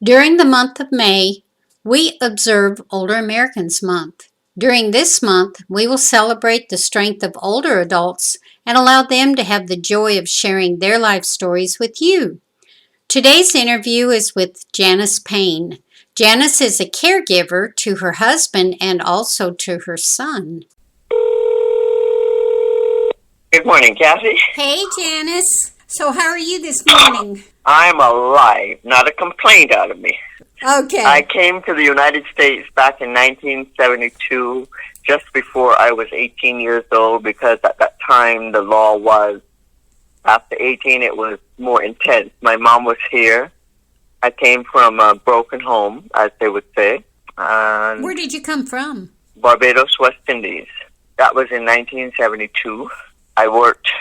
During the month of May, we observe Older Americans Month. During this month, we will celebrate the strength of older adults and allow them to have the joy of sharing their life stories with you. Today's interview is with Janice Payne. Janice is a caregiver to her husband and also to her son. Good morning, Kathy. Hey, Janice. So, how are you this morning? I'm alive. Not a complaint out of me. Okay. I came to the United States back in 1972, just before I was 18 years old, because at that time the law was, after 18 it was more intense. My mom was here. I came from a broken home, as they would say. And Where did you come from? Barbados, West Indies. That was in 1972. I worked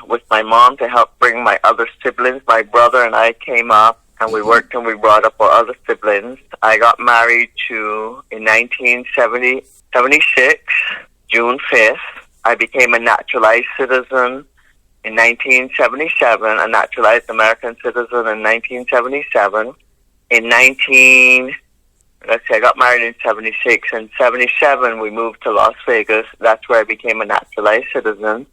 with my mom to help bring my other siblings. My brother and I came up, and we worked and we brought up our other siblings. I got married in 1976, June 5th. I became a naturalized citizen in 1977, a naturalized American citizen in 1977. I got married in 76. In 77, we moved to Las Vegas. That's where I became a naturalized citizen.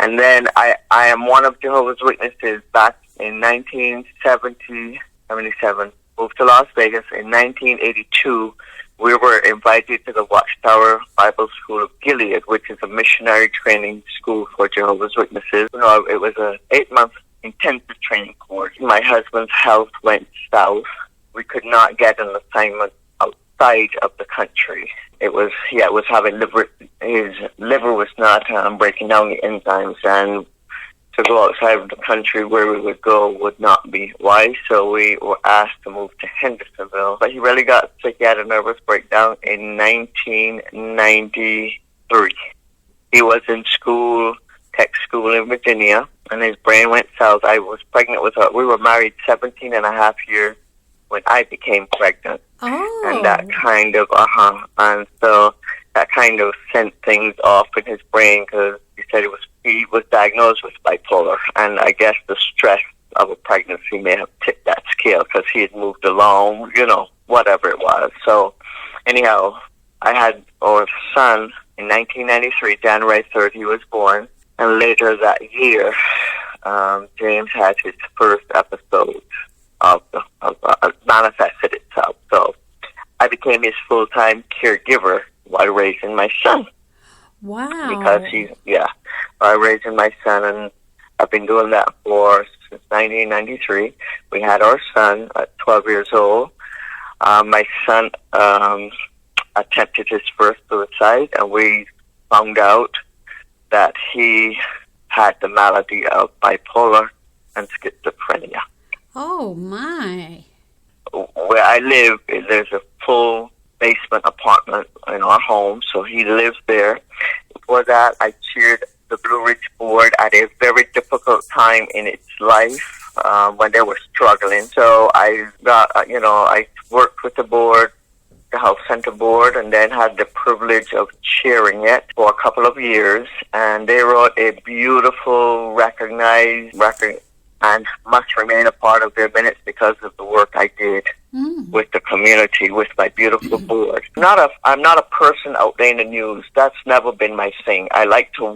And then I am one of Jehovah's Witnesses back in 1977. Moved to Las Vegas. In 1982, we were invited to the Watchtower Bible School of Gilead, which is a missionary training school for Jehovah's Witnesses. It was an 8-month intensive training course. My husband's health went south. We could not get an assignment outside of the country. It was having his liver was not breaking down the enzymes, and to go outside of the country where we would go would not be wise, so we were asked to move to Hendersonville. But he really got sick, he had a nervous breakdown in 1993. He was in school, tech school in Virginia, and his brain went south. I was pregnant with her. We were married 17 and a half years when I became pregnant. Oh. And that kind of, and so that kind of sent things off in his brain, because he said he was diagnosed with bipolar, and I guess the stress of a pregnancy may have tipped that scale, because he had moved along, whatever it was. So anyhow, I had our son in 1993, January 3rd, he was born, and later that year, James had his first episode of manifested itself. So I became his full-time caregiver while raising my son. Wow. Because while raising my son, and I've been doing that since 1993. We had our son at 12 years old. My son attempted his first suicide, and we found out that he had the malady of bipolar and schizophrenia. Oh, my. Where I live, there's a full basement apartment in our home, so he lives there. Before that, I chaired the Blue Ridge Board at a very difficult time in its life when they were struggling. So I worked with the board, the Health Center Board, and then had the privilege of chairing it for a couple of years. And they wrote a beautiful, recognized record, and must remain a part of their minutes because of the work I did with the community, with my beautiful board. I'm not a person out there in the news. That's never been my thing. I like to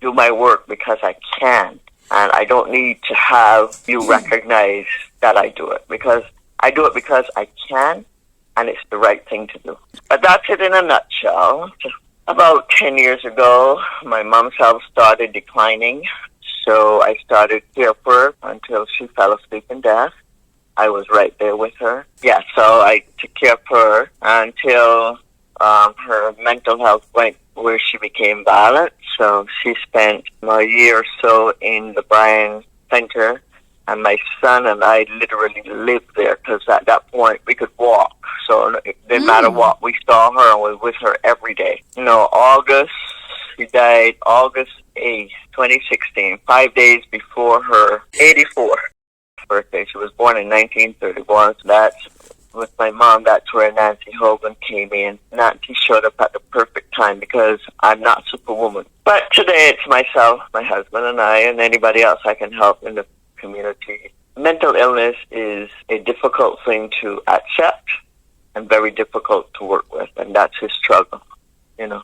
do my work because I can, and I don't need to have you recognize that I do it, because I do it because I can, and it's the right thing to do. But that's it in a nutshell. About 10 years ago, my mom's health started declining. So I started care for her until she fell asleep in death. I was right there with her. Yeah, so I took care of her until her mental health went where she became violent. So she spent a year or so in the Bryan Center, and my son and I literally lived there, because at that point we could walk. So it didn't matter what, we saw her and we were with her every day. She died August 8th, 2016, 5 days before her 84th birthday. She was born in 1931. So that's, with my mom, that's where Nancy Hogan came in. Nancy showed up at the perfect time, because I'm not Superwoman. But today it's myself, my husband, and I, and anybody else I can help in the community mental illness is a difficult thing to accept and very difficult to work with, and that's his struggle, you know.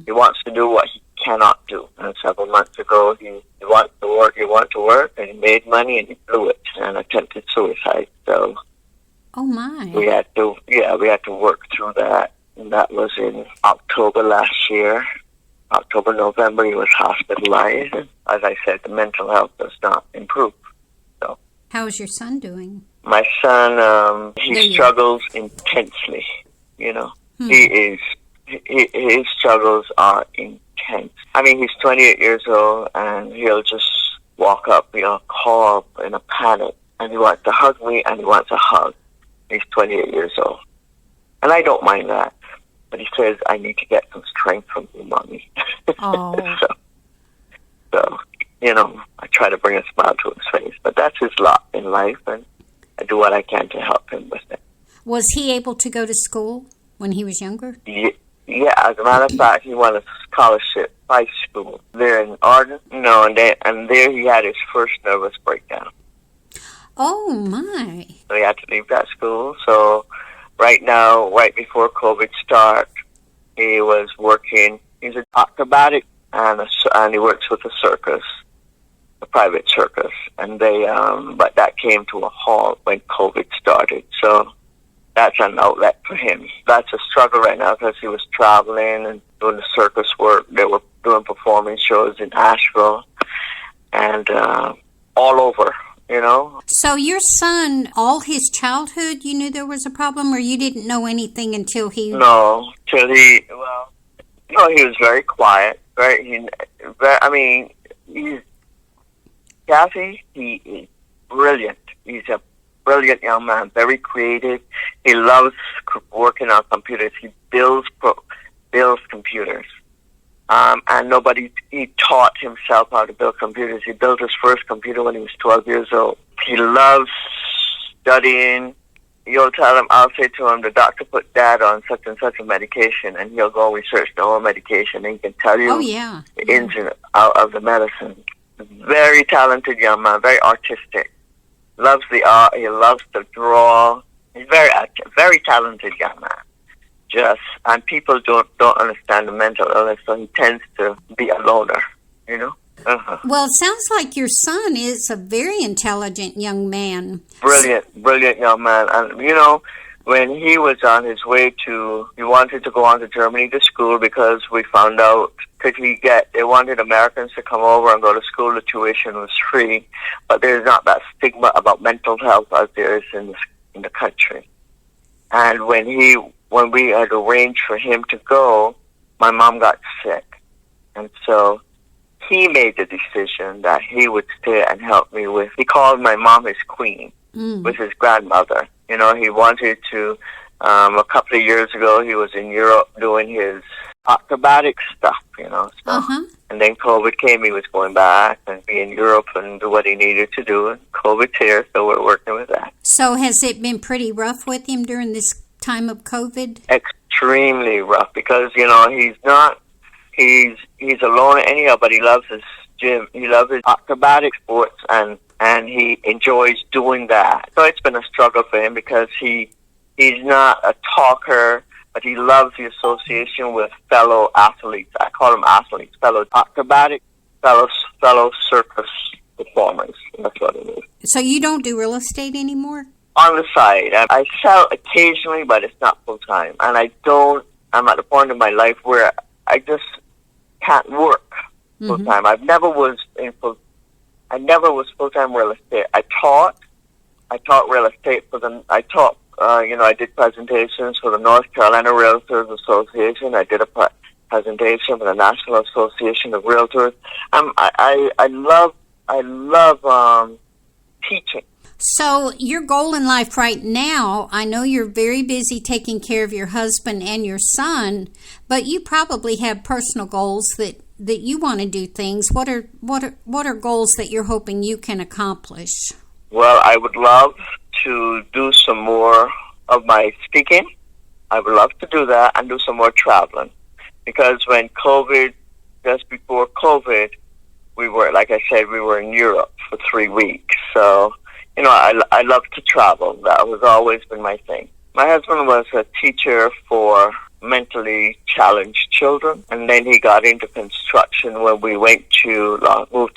He wants to do what he cannot do. And several months ago, he wanted to work, and he made money, and he blew it and attempted suicide. So, oh my, we had to work through that, and that was in October last year. October, November, he was hospitalized. And as I said, the mental health does not improve. So, how is your son doing? My son, he struggles intensely. You know, his struggles are intense. I mean, he's 28 years old, and he'll just walk up, call up in a panic, and he wants to hug me, and he wants a hug. He's 28 years old. And I don't mind that. But he says, I need to get some strength from you, Mommy. Oh. so, I try to bring a smile to his face. But that's his lot in life, and I do what I can to help him with it. Was he able to go to school when he was younger? Yeah, as a matter of fact, he won a scholarship by school there in Arden. And there he had his first nervous breakdown. Oh, my. So he had to leave that school. So right now, right before COVID started, he was working. He's an acrobatic, and he works with a circus, a private circus. And but that came to a halt when COVID started. So that's an outlet for him. That's a struggle right now because he was traveling and doing the circus work. They were doing performance shows in Asheville and all over, So your son, all his childhood, you knew there was a problem, or you didn't know anything until he... No, he was very quiet. Kathy, he is brilliant. He's a brilliant young man, very creative. He loves working on computers. He builds computers. And he taught himself how to build computers. He built his first computer when he was 12 years old. He loves studying. I'll say to him, the doctor put Dad on such and such a medication, and he'll go research the whole medication, and he can tell you the ins and out of the medicine. Very talented young man, very artistic. Loves the art. He loves to draw. He's very talented young man. And people don't understand the mental illness, so he tends to be a loner, Well, it sounds like your son is a very intelligent young man. Brilliant young man. And, when he was on his way he wanted to go on to Germany to school because we found out, they wanted Americans to come over and go to school. The tuition was free, but there's not that stigma about mental health as there is in the country. And when we had arranged for him to go, my mom got sick. And so he made the decision that he would stay and help me he called my mom his queen, with his grandmother. He wanted to, a couple of years ago, he was in Europe doing his acrobatic stuff, And then COVID came, he was going back and be in Europe and do what he needed to do. And COVID's here, so we're working with that. So has it been pretty rough with him during this time of COVID? Extremely rough because, he's alone anyhow, but he loves his gym. He loves his acrobatic sports and he enjoys doing that. So it's been a struggle for him because he's not a talker, but he loves the association with fellow athletes. I call them athletes, fellow acrobatic, fellow circus performers. That's what it is. So you don't do real estate anymore? On the side. I sell occasionally, but it's not full time. And I'm at the point in my life where I just can't work full time. I never was full-time real estate. I taught real estate I did presentations for the North Carolina Realtors Association. I did a presentation for the National Association of Realtors. I love teaching. So your goal in life right now, I know you're very busy taking care of your husband and your son, but you probably have personal goals that you want to do things. What are goals that you're hoping you can accomplish? Well, I would love to do some more of my speaking. I would love to do that and do some more traveling. Because just before COVID, we were in Europe for 3 weeks. So I love to travel. That was always been my thing. My husband was a teacher for mentally challenged children, and then he got into construction when we moved to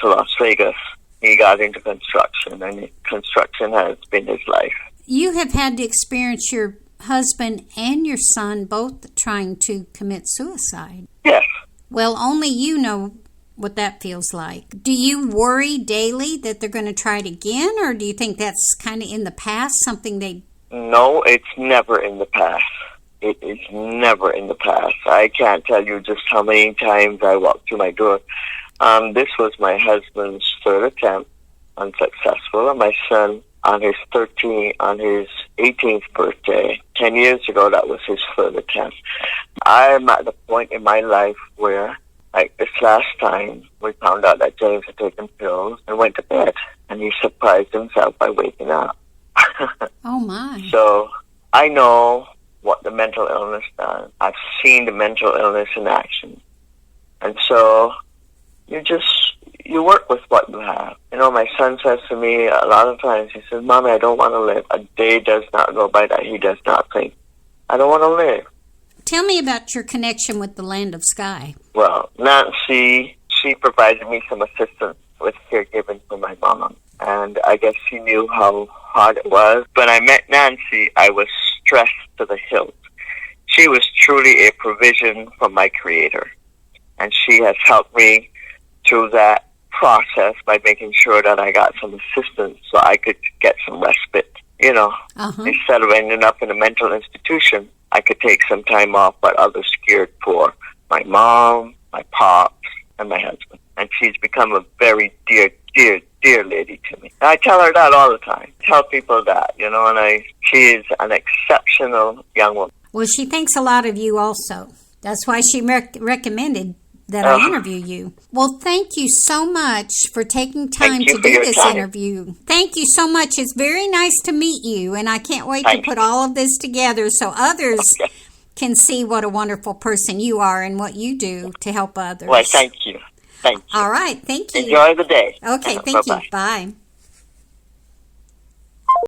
Las Vegas. He got into construction, and construction has been his life. You have had to experience your husband and your son both trying to commit suicide. Yes. Well, only you know what that feels like. Do you worry daily that they're going to try it again, or do you think that's kind of in the past, something they... No, it's never in the past. It is never in the past. I can't tell you just how many times I walked through my door. This was my husband's third attempt, unsuccessful, and my son on his 18th birthday, 10 years ago, that was his third attempt. I'm at the point in my life where, like this last time, we found out that James had taken pills and went to bed, and he surprised himself by waking up. Oh, my. So I know what the mental illness does. I've seen the mental illness in action. And so you work with what you have. My son says to me a lot of times, he says, Mommy, I don't want to live. A day does not go by that he does not think, I don't want to live. Tell me about your connection with the Land of Sky. Well, Nancy, she provided me some assistance with caregiving for my mom. And I guess she knew how hard it was. When I met Nancy, I was stressed to the hilt. She was truly a provision from my Creator. And she has helped me through that process by making sure that I got some assistance so I could get some respite. Instead of ending up in a mental institution, I could take some time off what others cared for. My mom, my pops, and my husband. And she's become a very dear, dear, dear lady to me. And I tell her that all the time. Tell people that, and she is an exceptional young woman. Well, she thinks a lot of you also. That's why she recommended that I interview you. Well, thank you so much for taking time to do this interview. Thank you so much. It's very nice to meet you, and I can't wait to put all of this together so others can see what a wonderful person you are and what you do to help others. Well, thank you. Thank you. All right, thank you. Enjoy the day. Okay, thank you. Bye.